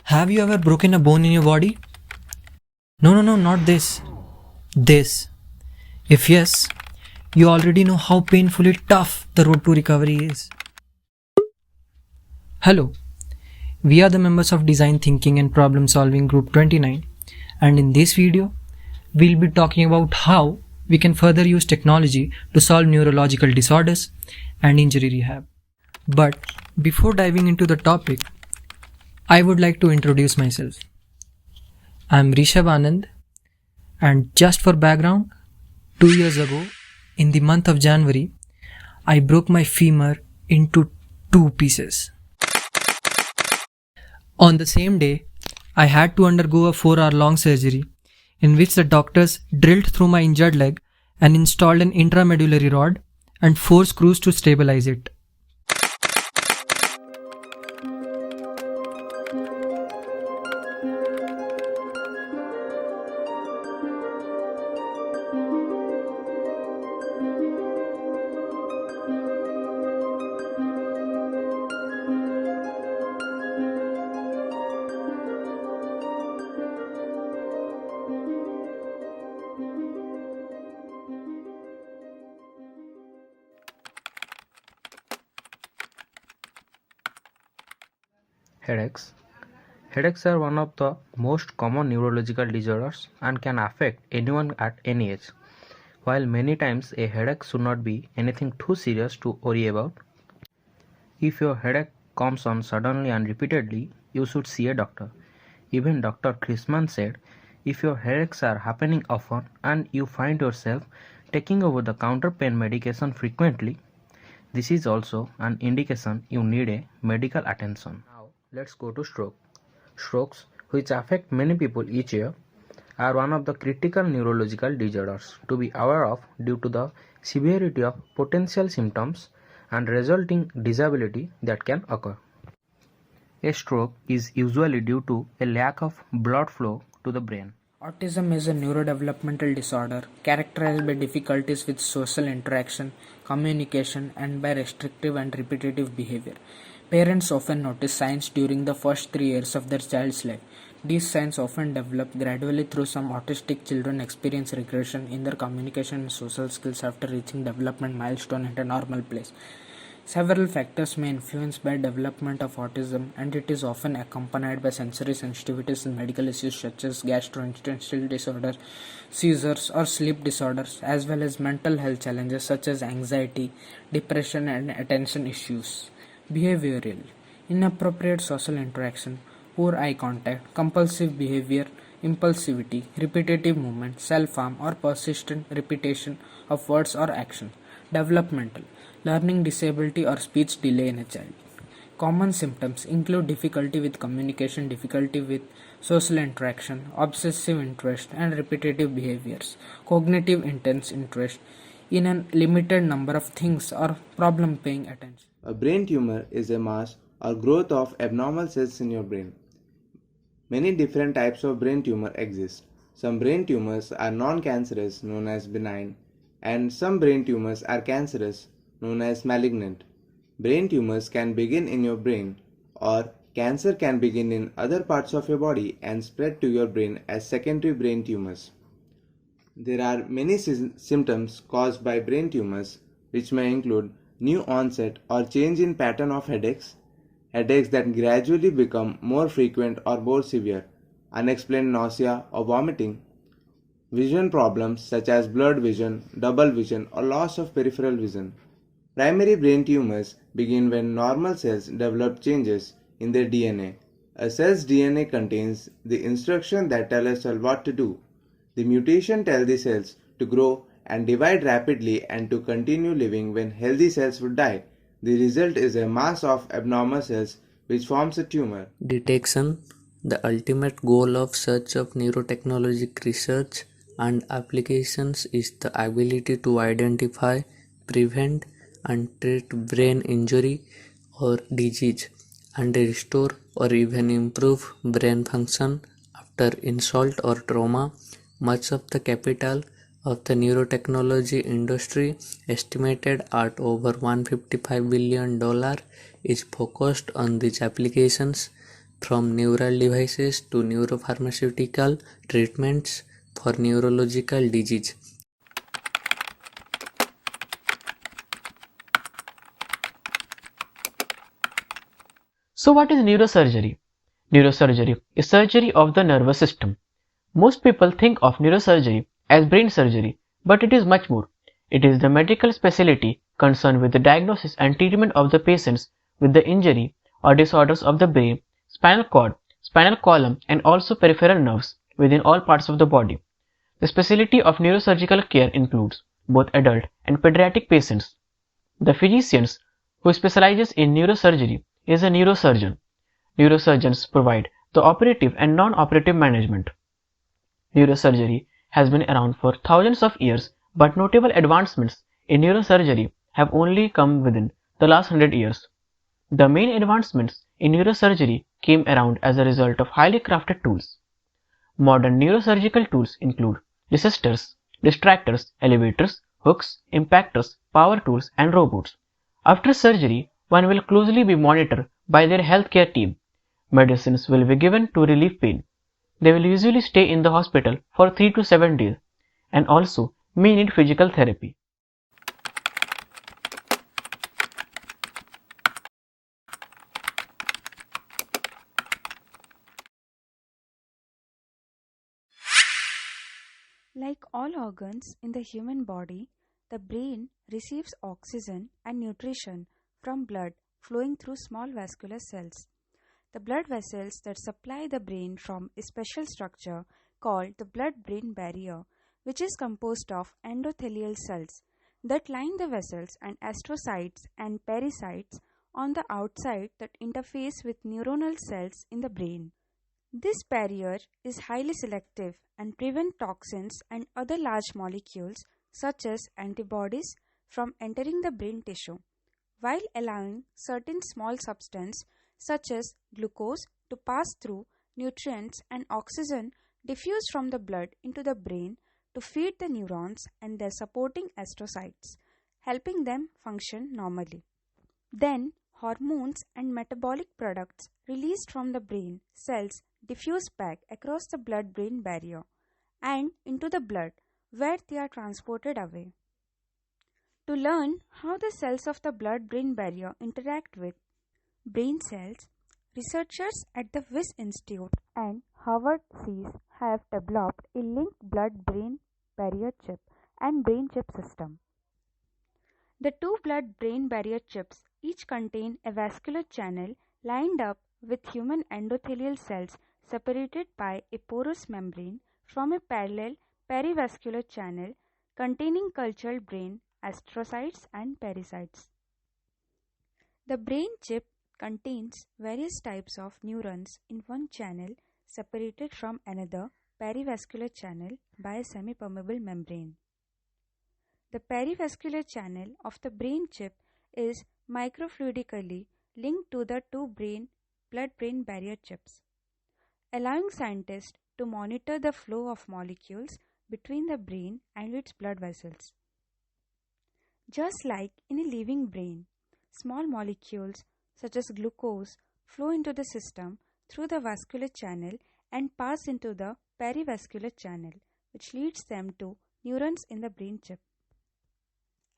Have you ever broken a bone in your body? No, not this. This. If yes, you already know how painfully tough the road to recovery is. Hello, we are the members of Design Thinking and Problem Solving Group 29, and in this video, we'll be talking about how we can further use technology to solve neurological disorders and injury rehab. But before diving into the topic, I would like to introduce myself. I'm Rehab Anand, and just for background, 2 years ago, in the month of January, I broke my femur into 2 pieces. On the same day, I had to undergo a 4-hour-long surgery in which the doctors drilled through my injured leg and installed an intramedullary rod and 4 screws to stabilize it. Headaches. Headaches are one of the most common neurological disorders and can affect anyone at any age. While many times a headache should not be anything too serious to worry about, if your headache comes on suddenly and repeatedly, you should see a doctor. Even Dr. Chrisman said, if your headaches are happening often and you find yourself taking over the counter pain medication frequently, this is also an indication you need a medical attention. Now, let's go to stroke. Strokes, which affect many people each year, are one of the critical neurological disorders to be aware of due to the severity of potential symptoms and resulting disability that can occur. A stroke is usually due to a lack of blood flow to the brain. Autism is a neurodevelopmental disorder characterized by difficulties with social interaction, communication, and by restrictive and repetitive behavior. Parents often notice signs during the first 3 years of their child's life. These signs often develop gradually through some autistic children experience regression in their communication and social skills after reaching development milestone at a normal place. Several factors may influence by development of autism, and it is often accompanied by sensory sensitivities and medical issues such as gastrointestinal disorders, seizures, or sleep disorders, as well as mental health challenges such as anxiety, depression, and attention issues. Behavioral: inappropriate social interaction, poor eye contact, compulsive behavior, impulsivity, repetitive movement, self-harm, or persistent repetition of words or actions. Developmental: learning disability or speech delay in a child. Common symptoms include difficulty with communication, difficulty with social interaction, obsessive interest and repetitive behaviors, cognitive intense interest in a limited number of things or problem paying attention. A brain tumor is a mass or growth of abnormal cells in your brain. Many different types of brain tumor exist. Some brain tumors are non-cancerous, known as benign, and some brain tumors are cancerous, known as malignant. Brain tumors can begin in your brain, or cancer can begin in other parts of your body and spread to your brain as secondary brain tumors. There are many symptoms caused by brain tumors, which may include new onset or change in pattern of headaches, headaches that gradually become more frequent or more severe, unexplained nausea or vomiting, vision problems such as blurred vision, double vision, or loss of peripheral vision. Primary brain tumors begin when normal cells develop changes in their DNA. A cell's DNA contains the instruction that tell a cell what to do. The mutation tells the cells to grow and divide rapidly and to continue living when healthy cells would die. The result is a mass of abnormal cells which forms a tumor. Detection. The ultimate goal of such of neurotechnologic research and applications is the ability to identify, prevent, and treat brain injury or disease, and restore or even improve brain function after insult or trauma. Much of the capital of the neurotechnology industry, estimated at over $155 billion, is focused on these applications. from neural devices to neuropharmaceutical treatments for neurological disease. So what is neurosurgery? Neurosurgery is surgery of the nervous system. Most people think of neurosurgery as brain surgery, but it is much more. It is the medical specialty concerned with the diagnosis and treatment of the patients with the injury or disorders of the brain, spinal cord, spinal column, and also peripheral nerves within all parts of the body. The specialty of neurosurgical care includes both adult and pediatric patients. The physicians who specializes in neurosurgery is a neurosurgeon. Neurosurgeons provide the operative and non-operative management. Neurosurgery has been around for thousands of years, but notable advancements in neurosurgery have only come within the last 100 years. The main advancements in neurosurgery came around as a result of highly crafted tools. Modern neurosurgical tools include resistors, distractors, elevators, hooks, impactors, power tools, and robots. After surgery, one will closely be monitored by their healthcare team. Medicines will be given to relieve pain. They will usually stay in the hospital for 3 to 7 days and also may need physical therapy. Like all organs in the human body, the brain receives oxygen and nutrition from blood flowing through small vascular cells. The blood vessels that supply the brain form a special structure called the blood-brain barrier, which is composed of endothelial cells that line the vessels and astrocytes and pericytes on the outside that interface with neuronal cells in the brain. This barrier is highly selective and prevents toxins and other large molecules such as antibodies from entering the brain tissue, while allowing certain small substances such as glucose to pass through nutrients and oxygen diffused from the blood into the brain to feed the neurons and their supporting astrocytes, helping them function normally. Then, hormones and metabolic products released from the brain cells diffuse back across the blood-brain barrier and into the blood where they are transported away. To learn how the cells of the blood-brain barrier interact with brain cells, researchers at the Wyss Institute and Harvard SEAS have developed a linked blood-brain barrier chip and brain chip system. The two blood-brain barrier chips each contain a vascular channel lined up with human endothelial cells separated by a porous membrane from a parallel perivascular channel containing cultured brain astrocytes and pericytes. The brain chip contains various types of neurons in one channel separated from another perivascular channel by a semi-permeable membrane. The perivascular channel of the brain chip is microfluidically linked to the two blood-brain barrier chips, allowing scientists to monitor the flow of molecules between the brain and its blood vessels. Just like in a living brain, small molecules such as glucose flow into the system through the vascular channel and pass into the perivascular channel, which leads them to neurons in the brain chip.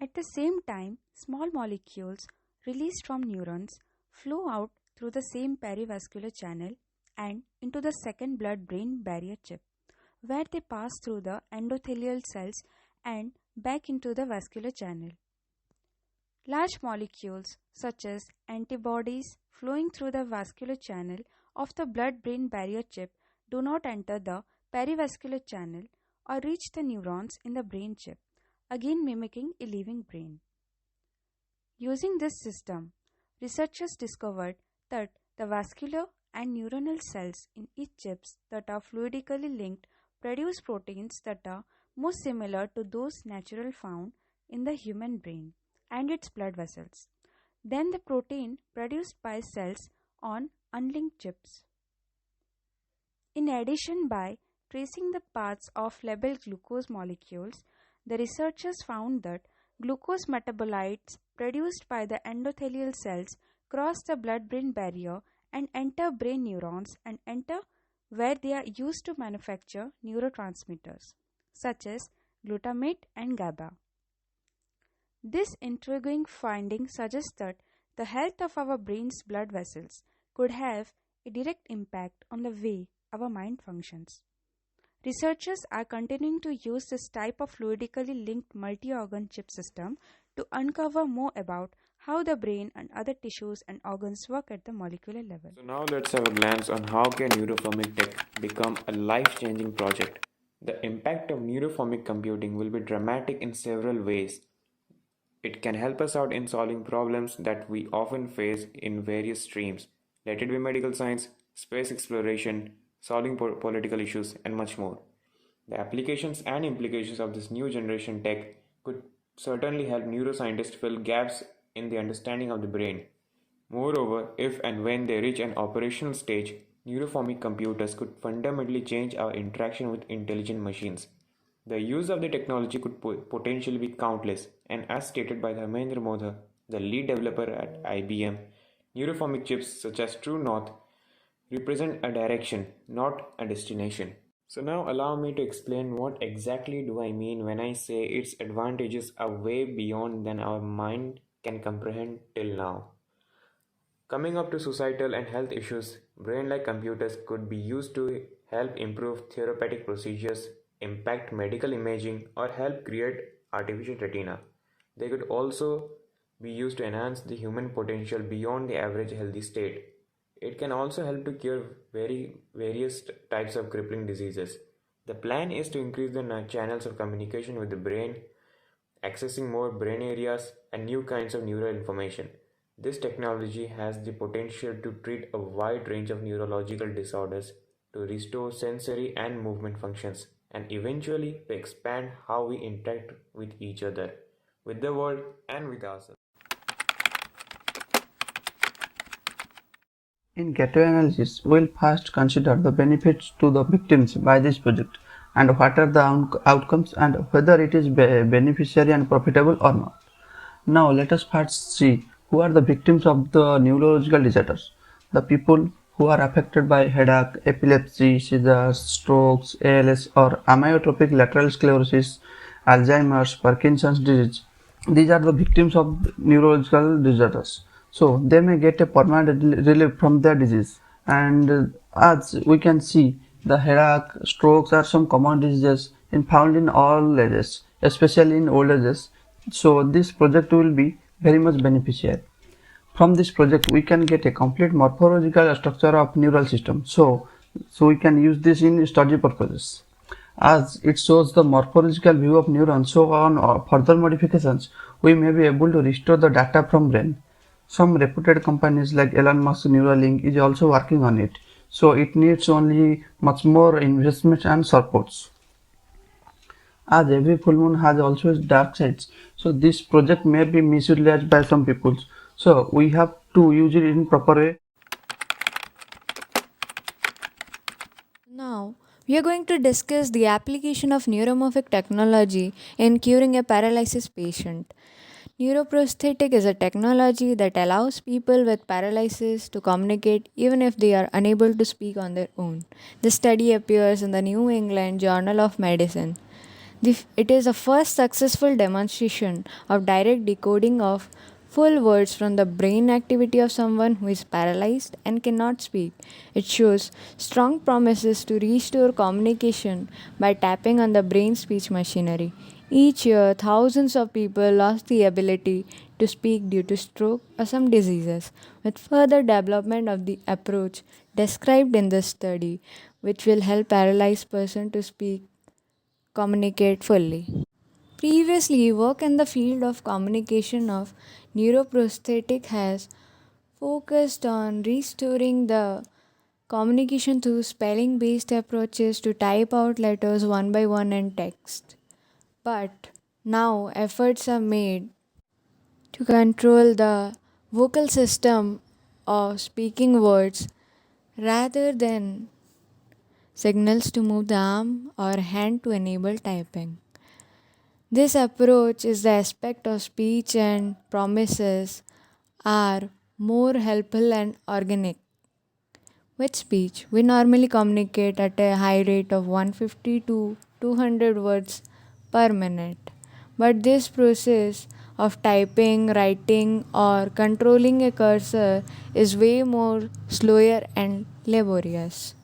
At the same time, small molecules released from neurons flow out through the same perivascular channel and into the second blood-brain barrier chip, where they pass through the endothelial cells and back into the vascular channel. Large molecules such as antibodies flowing through the vascular channel of the blood-brain barrier chip do not enter the perivascular channel or reach the neurons in the brain chip, again mimicking a living brain. Using this system, researchers discovered that the vascular and neuronal cells in each chips that are fluidically linked produce proteins that are most similar to those naturally found in the human brain and its blood vessels than the protein produced by cells on unlinked chips. In addition, by tracing the paths of labeled glucose molecules, the researchers found that glucose metabolites produced by the endothelial cells cross the blood-brain barrier and enter brain neurons and enter where they are used to manufacture neurotransmitters such as glutamate and GABA. This intriguing finding suggests that the health of our brain's blood vessels could have a direct impact on the way our mind functions. Researchers are continuing to use this type of fluidically linked multi-organ chip system to uncover more about how the brain and other tissues and organs work at the molecular level. So now let's have a glance on how can neuroformic tech become a life-changing project. The impact of neuroformic computing will be dramatic in several ways. It can help us out in solving problems that we often face in various streams. Let it be medical science, space exploration, solving political issues, and much more. The applications and implications of this new generation tech could certainly help neuroscientists fill gaps in the understanding of the brain. Moreover, if and when they reach an operational stage, neuroformic computers could fundamentally change our interaction with intelligent machines. The use of the technology could potentially be countless, and as stated by Dharmendra Modha, the lead developer at IBM, neuroformic chips such as True North represent a direction, not a destination. So now allow me to explain what exactly do I mean when I say its advantages are way beyond than our mind can comprehend till now. Coming up to societal and health issues, brain-like computers could be used to help improve therapeutic procedures, impact medical imaging, or help create artificial retina. They could also be used to enhance the human potential beyond the average healthy state. It can also help to cure various types of crippling diseases. The plan is to increase the channels of communication with the brain, accessing more brain areas and new kinds of neural information. This technology has the potential to treat a wide range of neurological disorders, to restore sensory and movement functions, and eventually to expand how we interact with each other, with the world, and with ourselves. In CATWOE Analysis, we will first consider the benefits to the victims by this project and what are the outcomes and whether it is beneficiary and profitable or not. Now let us first see who are the victims of the neurological disorders. The people who are affected by headache, epilepsy, seizures, strokes, ALS or amyotrophic lateral sclerosis, Alzheimer's, Parkinson's disease. These are the victims of neurological disorders. So they may get a permanent relief from their disease. And as we can see, the headache, strokes are some common diseases found in all ages, especially in old ages. So this project will be very much beneficial. From this project we can get a complete morphological structure of neural system. So we can use this in study purposes. As it shows the morphological view of neurons, so on further modifications we may be able to restore the data from brain. Some reputed companies like Elon Musk Neuralink is also working on it. So it needs only much more investment and supports. As every full moon has also its dark sides, so this project may be misused by some people. So we have to use it in proper way. Now, we are going to discuss the application of neuromorphic technology in curing a paralysis patient. Neuroprosthetic is a technology that allows people with paralysis to communicate even if they are unable to speak on their own. The study appears in the New England Journal of Medicine. It is the first successful demonstration of direct decoding of full words from the brain activity of someone who is paralyzed and cannot speak. It shows strong promises to restore communication by tapping on the brain speech machinery. Each year, thousands of people lost the ability to speak due to stroke or some diseases. With further development of the approach described in this study, which will help paralyzed person to communicate fully. Previously, work in the field of communication of neuroprosthetic has focused on restoring the communication through spelling based approaches to type out letters one by one in text. But now efforts are made to control the vocal system of speaking words rather than signals to move the arm or hand to enable typing. This approach is the aspect of speech and promises are more helpful and organic. With speech, we normally communicate at a high rate of 150 to 200 words per minute. But this process of typing, writing, or controlling a cursor is way more slower and laborious.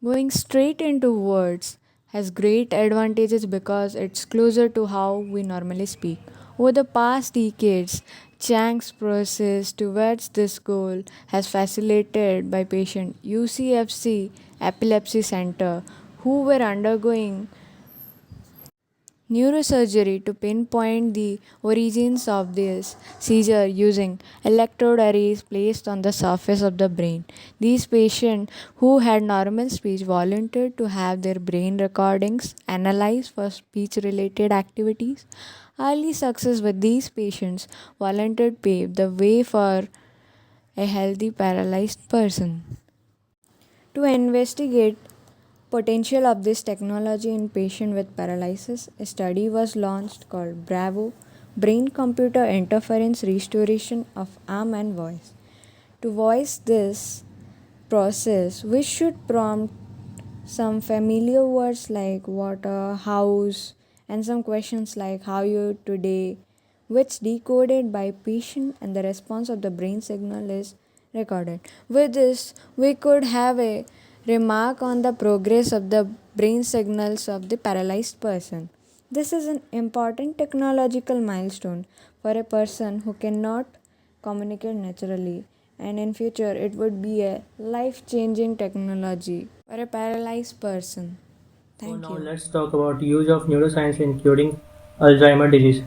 Going straight into words has great advantages because it's closer to how we normally speak. Over the past decades, Chang's process towards this goal has facilitated by patient UCFC Epilepsy Center who were undergoing neurosurgery to pinpoint the origins of this seizure using electrode arrays placed on the surface of the brain. These patients who had normal speech volunteered to have their brain recordings analyzed for speech related activities. Early success with these patients volunteered paved the way for a healthy paralyzed person. To investigate potential of this technology in patients with paralysis, a study was launched called BRAVO, Brain Computer Interference Restoration of Arm and Voice. To voice this process, we should prompt some familiar words like water, house, and some questions like how you today, which decoded by patient and the response of the brain signal is recorded. With this, we could have a remark on the progress of the brain signals of the paralyzed person. This is an important technological milestone for a person who cannot communicate naturally, and in future it would be a life-changing technology for a paralyzed person. So Thank now you. let's talk about use of neuroscience in curing Alzheimer disease.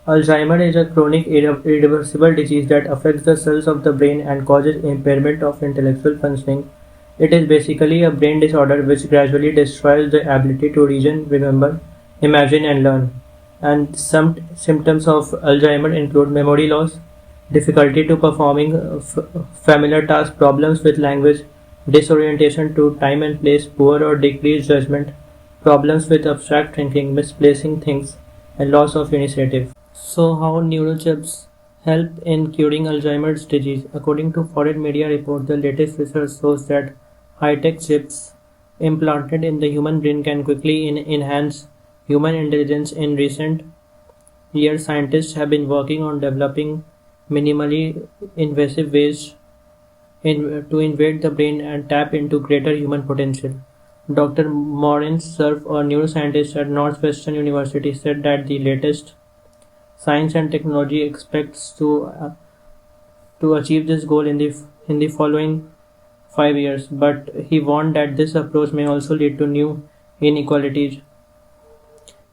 Alzheimer is a chronic irreversible disease that affects the cells of the brain and causes impairment of intellectual functioning. It is basically a brain disorder which gradually destroys the ability to reason, remember, imagine and learn. And some symptoms of Alzheimer include memory loss, difficulty to performing familiar tasks, problems with language, disorientation to time and place, poor or decreased judgment, problems with abstract thinking, misplacing things, and loss of initiative. So, how neurochips help in curing Alzheimer's disease? According to foreign media report, the latest research shows that high-tech chips implanted in the human brain can quickly enhance human intelligence. In recent years, scientists have been working on developing minimally invasive ways to invade the brain and tap into greater human potential. Dr. Maureen Cerf, a neuroscientist at Northwestern University, said that the latest science and technology expects to achieve this goal in the following 5 years, but he warned that this approach may also lead to new inequalities.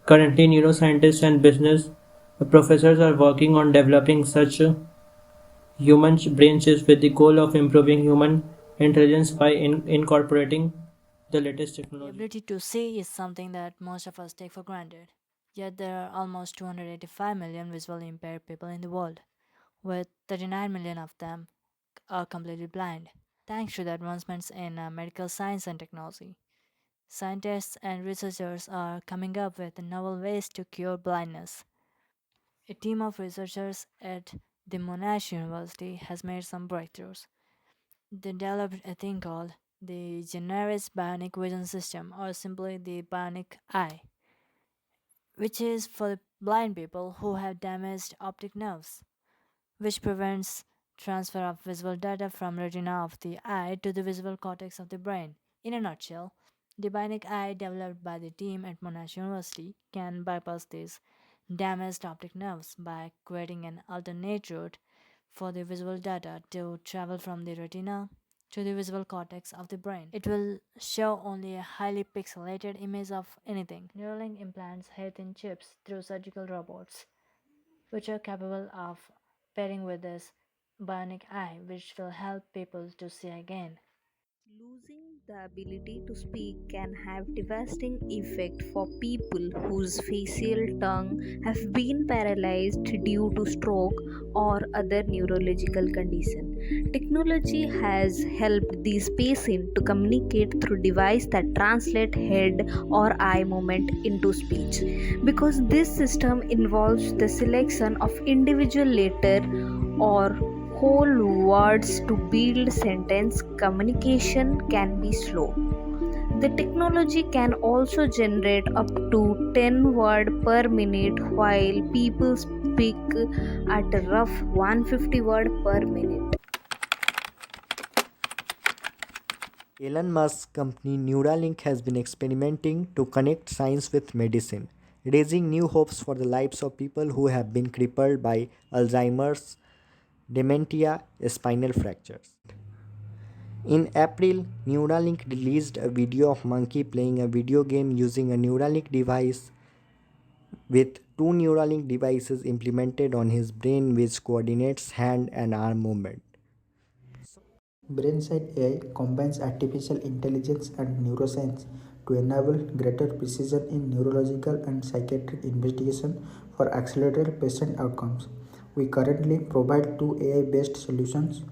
Currently, neuroscientists and business professors are working on developing such human brain chips with the goal of improving human intelligence by incorporating the latest The technology. ability to see is something that most of us take for granted. Yet there are almost 285 million visually impaired people in the world, with 39 million of them are completely blind. Thanks to the advancements in medical science and technology, scientists and researchers are coming up with novel ways to cure blindness. A team of researchers at the Monash University has made some breakthroughs. They developed a thing called the Generis Bionic Vision System, or simply the Bionic Eye, which is for blind people who have damaged optic nerves, which prevents transfer of visual data from retina of the eye to the visual cortex of the brain. In a nutshell, the bionic eye developed by the team at Monash University can bypass these damaged optic nerves by creating an alternate route for the visual data to travel from the retina to the visual cortex of the brain. It will show only a highly pixelated image of anything. Neuralink implants hair-thin chips through surgical robots, which are capable of pairing with this bionic eye, which will help people to see again. Losing the ability to speak can have devastating effect for people whose facial tongue have been paralyzed due to stroke or other neurological condition. Technology has helped these patients to communicate through device that translate head or eye movement into speech. Because this system involves the selection of individual letter or whole words to build sentence communication can be slow. The technology can also generate up to 10 words per minute while people speak at a rough 150 words per minute. Elon Musk's company Neuralink has been experimenting to connect science with medicine, raising new hopes for the lives of people who have been crippled by Alzheimer's, dementia, spinal fractures. In April, Neuralink released a video of monkey playing a video game using a Neuralink device with two Neuralink devices implemented on his brain which coordinates hand and arm movement. Brainside AI combines artificial intelligence and neuroscience to enable greater precision in neurological and psychiatric investigation for accelerated patient outcomes. We currently provide two AI-based solutions,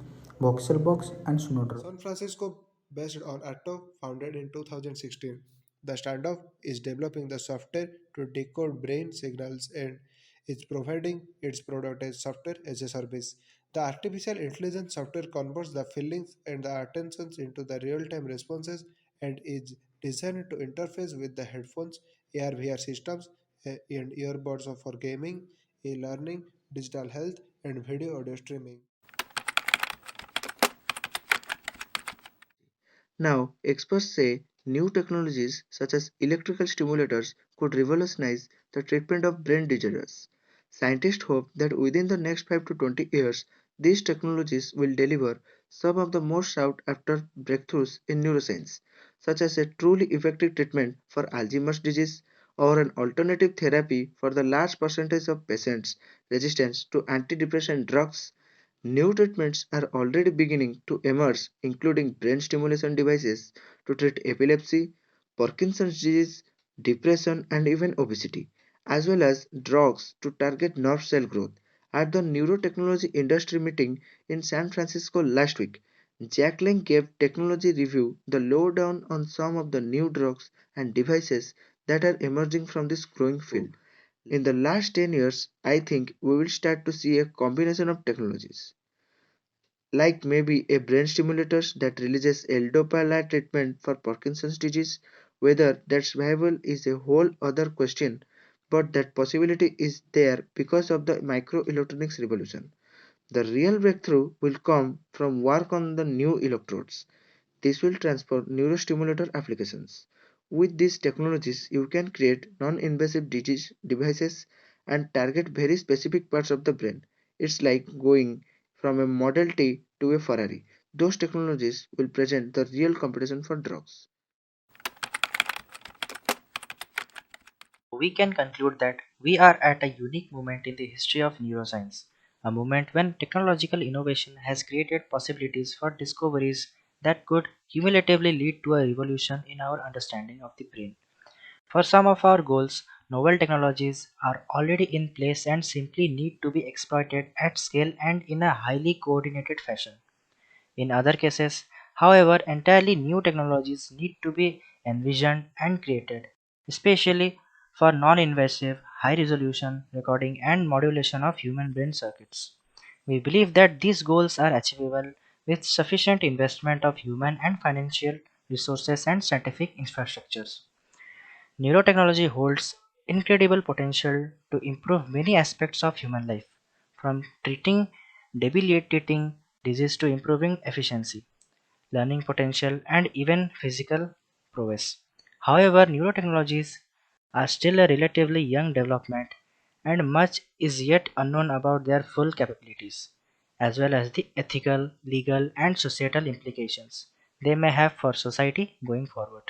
VoxelBox and Snowdrop. San Francisco, based on Atto, founded in 2016. The standoff is developing the software to decode brain signals and is providing its product as software as a service. The artificial intelligence software converts the feelings and the attentions into the real-time responses and is designed to interface with the headphones, AR/VR systems, and earbuds for gaming, e-learning, digital health, and video audio streaming. Now, experts say new technologies such as electrical stimulators could revolutionize the treatment of brain disorders. Scientists hope that within the next 5 to 20 years, these technologies will deliver some of the most sought after breakthroughs in neuroscience, such as a truly effective treatment for Alzheimer's disease or an alternative therapy for the large percentage of patients resistant to antidepressant drugs. New treatments are already beginning to emerge, including brain stimulation devices to treat epilepsy, Parkinson's disease, depression, and even obesity, as well as drugs to target nerve cell growth. At the neurotechnology industry meeting in San Francisco last week, Jack Lang gave technology review the lowdown on some of the new drugs and devices that are emerging from this growing field. In the last 10 years, I think we will start to see a combination of technologies like maybe a brain stimulator that releases L-dopamine treatment for Parkinson's disease. Whether that's viable is a whole other question, but that possibility is there because of the microelectronics revolution. The real breakthrough will come from work on the new electrodes. This will transform neurostimulator applications. With these technologies, you can create non-invasive disease devices and target very specific parts of the brain. It's like going from a Model T to a Ferrari. Those technologies will present the real competition for drugs. We can conclude that we are at a unique moment in the history of neuroscience, a moment when technological innovation has created possibilities for discoveries that could cumulatively lead to a revolution in our understanding of the brain. For some of our goals, novel technologies are already in place and simply need to be exploited at scale and in a highly coordinated fashion. In other cases, however, entirely new technologies need to be envisioned and created, especially for non invasive, high resolution recording and modulation of human brain circuits. We believe that these goals are achievable with sufficient investment of human and financial resources and scientific infrastructures. Neurotechnology holds incredible potential to improve many aspects of human life, from treating debilitating disease to improving efficiency, learning potential, and even physical prowess. However, neurotechnologies are still a relatively young development, and much is yet unknown about their full capabilities, as well as the ethical, legal, and societal implications they may have for society going forward.